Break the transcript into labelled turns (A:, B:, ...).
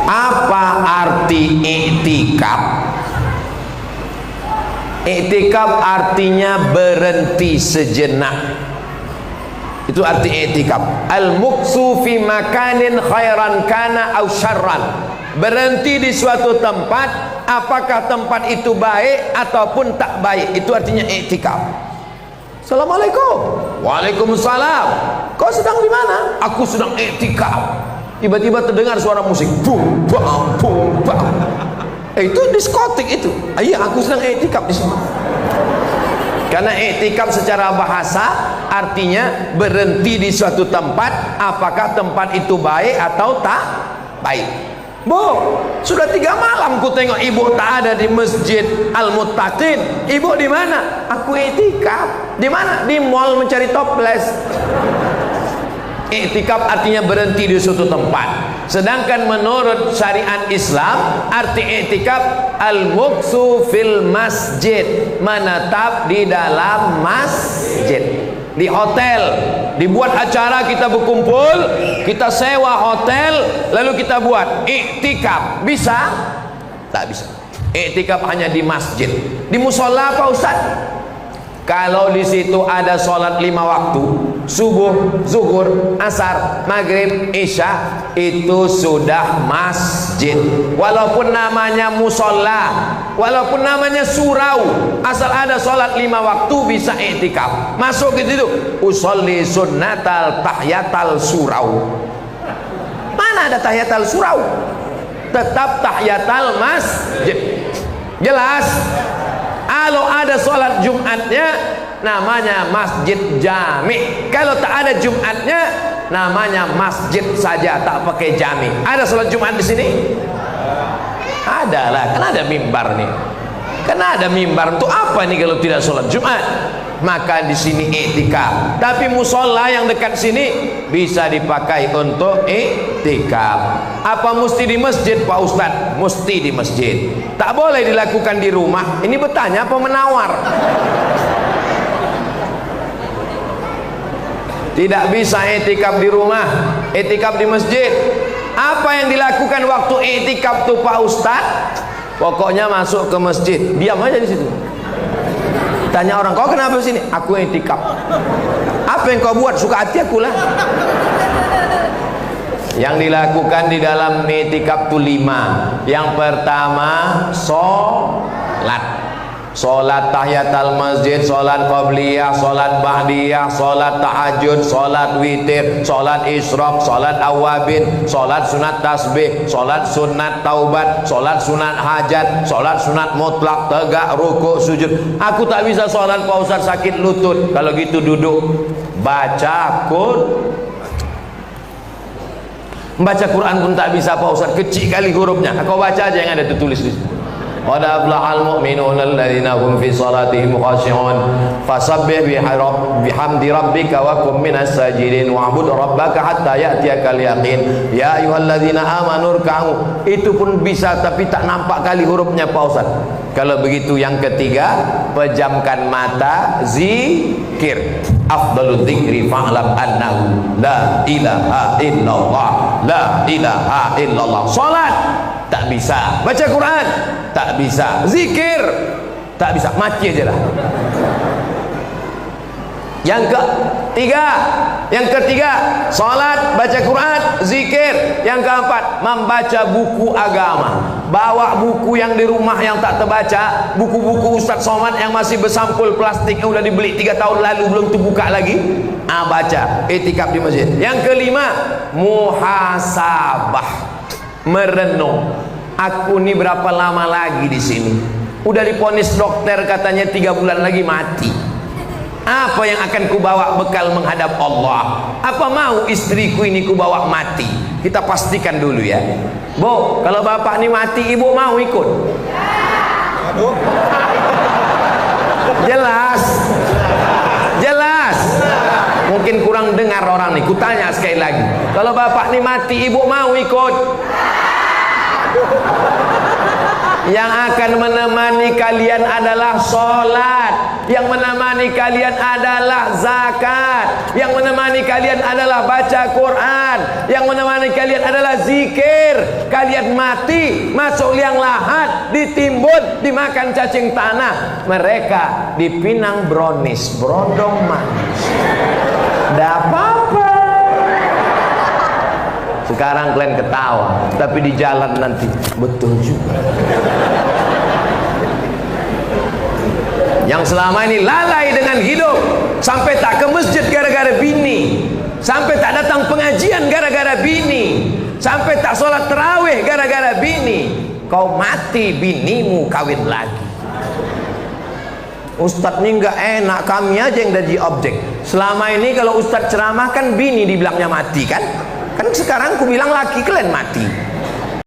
A: Apa arti i'tikaf? I'tikaf artinya berhenti sejenak. Itu arti i'tikaf. Al-muksu fi makanin khairan kana aw syarran. Berhenti di suatu tempat, apakah tempat itu baik ataupun tak baik. Itu artinya i'tikaf. Assalamualaikum. Waalaikumsalam. Kau sedang di mana? Aku sedang i'tikaf. Tiba-tiba terdengar suara musik. Bum bam bum bam. Itu diskotik itu. Iya, aku sedang i'tikaf di sini. Karena i'tikaf secara bahasa artinya berhenti di suatu tempat, apakah tempat itu baik atau tak baik. Bu, sudah 3 malam ku tengok ibu tak ada di Masjid Al-Muttaqin. Ibu di mana? Aku i'tikaf. Di mana? Di mall mencari toples. I'tikaf artinya berhenti di suatu tempat. Sedangkan menurut syariat Islam, arti i'tikaf al-muksu fil masjid, menetap di dalam masjid. Di hotel dibuat acara, kita berkumpul, kita sewa hotel, lalu kita buat i'tikaf. Bisa? Tak bisa. I'tikaf hanya di masjid. Di musola apa Ustaz? Kalau di situ ada sholat 5 waktu, subuh, zuhur, asar, maghrib, isya, itu sudah masjid. Walaupun namanya musola, walaupun namanya surau, asal ada sholat 5 waktu bisa i'tikaf. Masuk ke situ, usolli sunnatal tahyatal surau. Mana ada tahyatal surau? Tetap tahyatal masjid. Jelas? Kalau ada sholat Jumatnya namanya masjid jami. Kalau tak ada Jumatnya namanya masjid saja, tak pakai jami. Ada sholat Jumat di sini? Ada lah, kan ada mimbar nih. Kan ada mimbar. Untuk apa nih kalau tidak sholat Jumat? Maka di sini i'tikaf. Tapi musola yang dekat sini bisa dipakai untuk i'tikaf. Apa mesti di masjid Pak Ustadz? Mesti di masjid. Tak boleh dilakukan di rumah. Ini bertanya apa menawar? Tidak bisa i'tikaf di rumah, i'tikaf di masjid. Apa yang dilakukan waktu i'tikaf tuh Pak Ustadz? Pokoknya masuk ke masjid, diam aja di situ. Tanya orang, kau kenapa sini? Aku i'tikaf. Apa yang kau buat? Suka hati aku lah. Yang dilakukan di dalam i'tikaf itu 5. Yang pertama, sholat. Sholat tahiyatul masjid, sholat qabliyah, sholat ba'diyah, sholat tahajud, sholat witir, sholat isyraq, sholat awabin, sholat sunat tasbih, sholat sunat taubat, sholat sunat hajat, sholat sunat mutlak, tegak, ruku, sujud. Aku tak bisa sholat Pak Ustaz, sakit lutut. Kalau gitu duduk. Baca Membaca Quran pun tak bisa Pak Ustaz, kecil kali hurufnya. Kau baca aja yang ada tertulis di situ. Qad aflahal mu'minuna alladzina hum fi salatihim khashi'un fasabbih bihamdi rabbika wa kum minas sajidin wa'bud rabbaka hatta ya'tiyakal yaqin ya ayyuhalladzina amanu ruk'u. Itu pun bisa tapi tak nampak kali hurufnya Pak Ustaz. Kalau begitu yang ketiga, pejamkan mata, zikir. Afdalul dzikri fa'lam annahu la ilaha illallah, la ilaha illallah. Salat tak bisa, baca Quran tak bisa, zikir tak bisa, mati aja lah. Yang ketiga salat, baca Quran, zikir. Yang keempat, membaca buku agama. Bawa buku yang di rumah yang tak terbaca, buku-buku Ustaz Somad yang masih bersampul plastik yang udah dibeli 3 tahun lalu belum terbuka lagi, baca, i'tikaf di masjid. Yang kelima, muhasabah, merenung. Aku ini berapa lama lagi di sini? Udah diponis dokter katanya 3 bulan lagi mati. Apa yang akan kubawa bekal menghadap Allah? Apa mau istriku ini kubawa mati? Kita pastikan dulu ya. Bu, kalau bapak ini mati, ibu mau ikut? Jelas? Jelas? Mungkin kurang dengar orang nih. Kutanya sekali lagi. Kalau bapak ini mati, ibu mau ikut? Yang akan menemani kalian adalah sholat, yang menemani kalian adalah zakat, yang menemani kalian adalah baca Quran, yang menemani kalian adalah zikir. Kalian mati, masuk liang lahat, ditimbun, dimakan cacing tanah. Mereka dipinang brownies, brondong manis. Tidak apa-apa. Sekarang kalian ketawa, tapi di jalan nanti betul juga. Yang selama ini lalai dengan hidup, sampai tak ke masjid gara-gara bini, sampai tak datang pengajian gara-gara bini, sampai tak sholat tarawih gara-gara bini. Kau mati, binimu kawin lagi. Ustadz ini nggak enak, kami aja yang jadi objek. Selama ini kalau ustadz ceramah kan bini dibilangnya mati kan? Kan sekarang aku bilang laki kalian mati.